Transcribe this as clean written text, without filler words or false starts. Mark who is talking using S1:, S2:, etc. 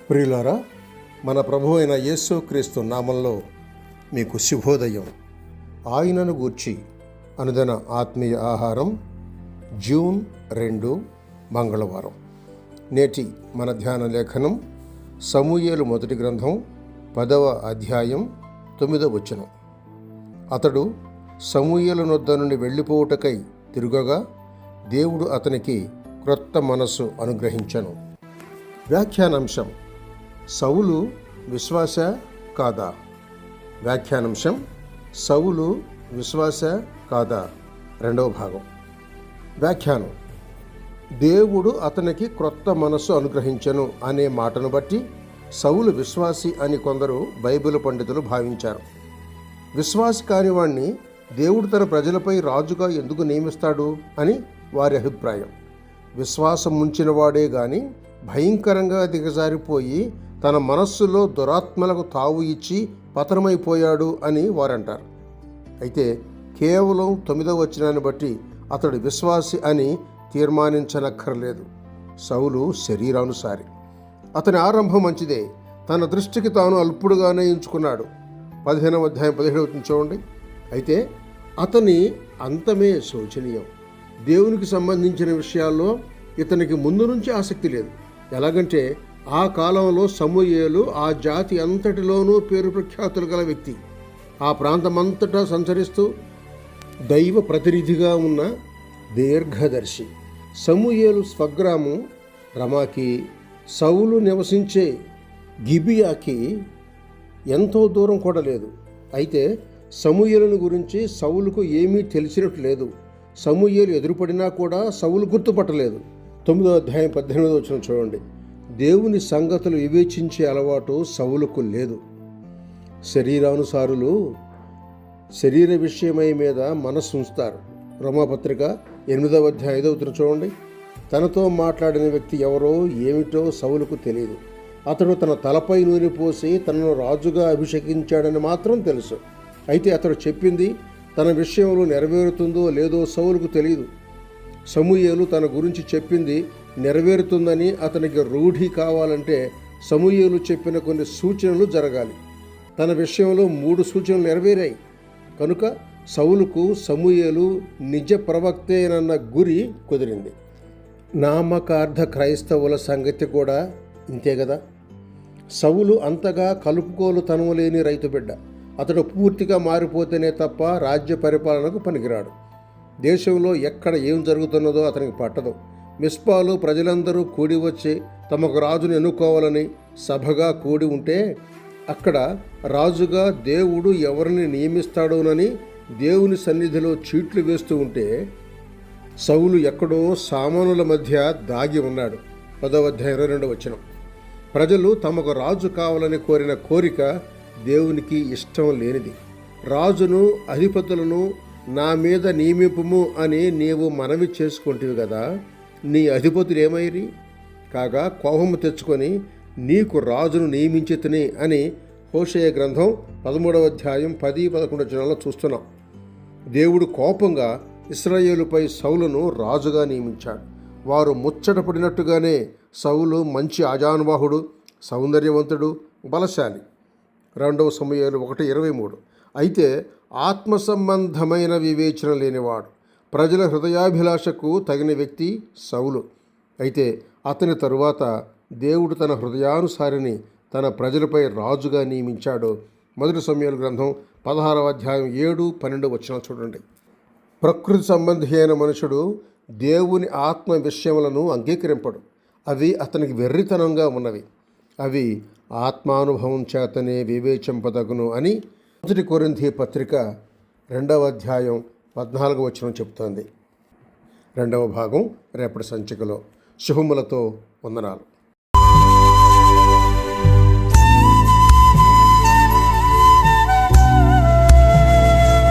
S1: ప్రియులారా, మన ప్రభువు అయిన యేసుక్రీస్తు నామంలో మీకు శుభోదయం. ఆయనను గూర్చి అనుదిన ఆత్మీయ ఆహారం, జూన్ 2 మంగళవారం. నేటి మన ధ్యాన లేఖనం సమూయేలు మొదటి గ్రంథం 10వ అధ్యాయం 9వ వచనం. అతడు సమూయేలు నొద్ద నుండి వెళ్ళిపోవుటకై తిరుగగా దేవుడు అతనికి క్రొత్త మనస్సు అనుగ్రహించెను. వ్యాఖ్యానాంశం: సౌలు విశ్వాస కాదా? వ్యాఖ్యానాంశం: సౌలు విశ్వాస కాదా? రెండవ భాగం. వ్యాఖ్యానం: దేవుడు అతనికి క్రొత్త మనస్సు అనుగ్రహించెను అనే మాటను బట్టి సౌలు విశ్వాసి అని కొందరు బైబిల్ పండితులు భావించారు. విశ్వాసి కానివాణ్ణి దేవుడు తన ప్రజలపై రాజుగా ఎందుకు నియమిస్తాడు అని వారి అభిప్రాయం. విశ్వాసం ముంచినవాడే గాని భయంకరంగా దిగజారిపోయి తన మనస్సులో దురాత్మలకు తావు ఇచ్చి పతనమైపోయాడు అని వారంటారు. అయితే కేవలం 9వ వచనాన్ని బట్టి అతడు విశ్వాసి అని తీర్మానించనక్కర్లేదు. సౌలు శరీరానుసారి. అతని ఆరంభం మంచిదే. తన దృష్టికి తాను అల్పుడుగానే ఎంచుకున్నాడు. 15వ అధ్యాయం 17వ చూడండి. అయితే అతని అంతమే శోచనీయం. దేవునికి సంబంధించిన విషయాల్లో ఇతనికి ముందు నుంచి ఆసక్తి లేదు. ఎలాగంటే ఆ కాలంలో సమూయేలు ఆ జాతి అంతటిలోనూ పేరు ప్రఖ్యాతులు గల వ్యక్తి. ఆ ప్రాంతమంతటా సంచరిస్తూ దైవ ప్రతినిధిగా ఉన్న దీర్ఘదర్శి. సమూయేలు స్వగ్రామం రమాకి, సౌలు నివసించే గిబియాకి ఎంతో దూరం కూడా లేదు. అయితే సమూయేలును గురించి సౌలుకు ఏమీ తెలిసినట్టు లేదు. సమూయేలు ఎదురుపడినా కూడా సౌలు గుర్తుపట్టలేదు. 9వ అధ్యాయం 18వ వచనం చూడండి. దేవుని సంగతులు వివేచించే అలవాటు సౌలుకు లేదు. శరీరానుసారులు శరీర విషయమై మీద మనస్సు ఉంచుతారు. రోమాపత్రిక 8వ అధ్యాయం 5వ వచనం చూడండి. తనతో మాట్లాడిన వ్యక్తి ఎవరో ఏమిటో సౌలుకు తెలియదు. అతడు తన తలపై నూనె పోసి తనను రాజుగా అభిషేకించాడని మాత్రం తెలుసు. అయితే అతడు చెప్పింది తన విషయంలో నెరవేరుతుందో లేదో సౌలుకు తెలియదు. సమూయేలు తన గురించి చెప్పింది నెరవేరుతుందని అతనికి రూఢి కావాలంటే సమూయేలు చెప్పిన కొన్ని సూచనలు జరగాలి. తన విషయంలో 3 సూచనలు నెరవేరాయి. కనుక సౌలుకు సమూయేలు నిజ ప్రవక్తేనన్న గురి కుదిరింది. నామకార్థ క్రైస్తవుల సంగతి కూడా ఇంతే కదా. సౌలు అంతగా కలుపుకోలుతనం లేని రైతు బిడ్డ. అతడు పూర్తిగా మారిపోతేనే తప్ప రాజ్య పరిపాలనకు పనికిరాడు. దేశంలో ఎక్కడ ఏం జరుగుతున్నదో అతనికి పట్టదు. మిస్పాలో ప్రజలందరూ కూడి వచ్చి తమకు రాజును ఎన్నుకోవాలని సభగా కూడి ఉంటే అక్కడ రాజుగా దేవుడు ఎవరిని నియమిస్తాడోనని దేవుని సన్నిధిలో చీట్లు వేస్తూ ఉంటే సౌలు ఎక్కడో సామానుల మధ్య దాగి ఉన్నాడు. 10వ అధ్యాయం 22వ వచనం. ప్రజలు తమకు రాజు కావాలని కోరిన కోరిక దేవునికి ఇష్టం లేనిది. రాజును అధిపతులను నా మీద నియమింపుము అని నీవు మనవి చేసుకుంటువి కదా, నీ అధిపతులు ఏమైరి? కాగా కోపము తెచ్చుకొని నీకు రాజును నియమించితిని అని హోషేయ గ్రంథం 13వ అధ్యాయం 10-11 వచనాల్లో చూస్తున్నాం. దేవుడు కోపంగా ఇశ్రాయేలుపై సౌలును రాజుగా నియమించాడు. వారు ముచ్చటపడినట్టుగానే సౌలు మంచి ఆజానుబాహుడు, సౌందర్యవంతుడు, బలశాలి. 2వ సమూయేలు 1:23. అయితే ఆత్మ సంబంధమైన వివేచన లేనివాడు, ప్రజల హృదయాభిలాషకు తగిన వ్యక్తి సౌలు. అయితే అతని తరువాత దేవుడు తన హృదయానుసారిని తన ప్రజలపై రాజుగా నియమించాడు. 1 సమూయేలు గ్రంథం 16వ అధ్యాయం 7-12 వచనాలు చూడండి. ప్రకృతి సంబంధి అయిన మనుషుడు దేవుని ఆత్మ విషయములను అంగీకరింపడు. అవి అతనికి వెర్రితనంగా ఉన్నవి. అవి ఆత్మానుభవం చేతనే వివేచింపదగును అని 1 కొరింథీ పత్రిక 2వ అధ్యాయం 14వ వచనం చెబుతోంది. 2వ భాగం రేపటి సంచికలో. శుభములతో వందనాలు.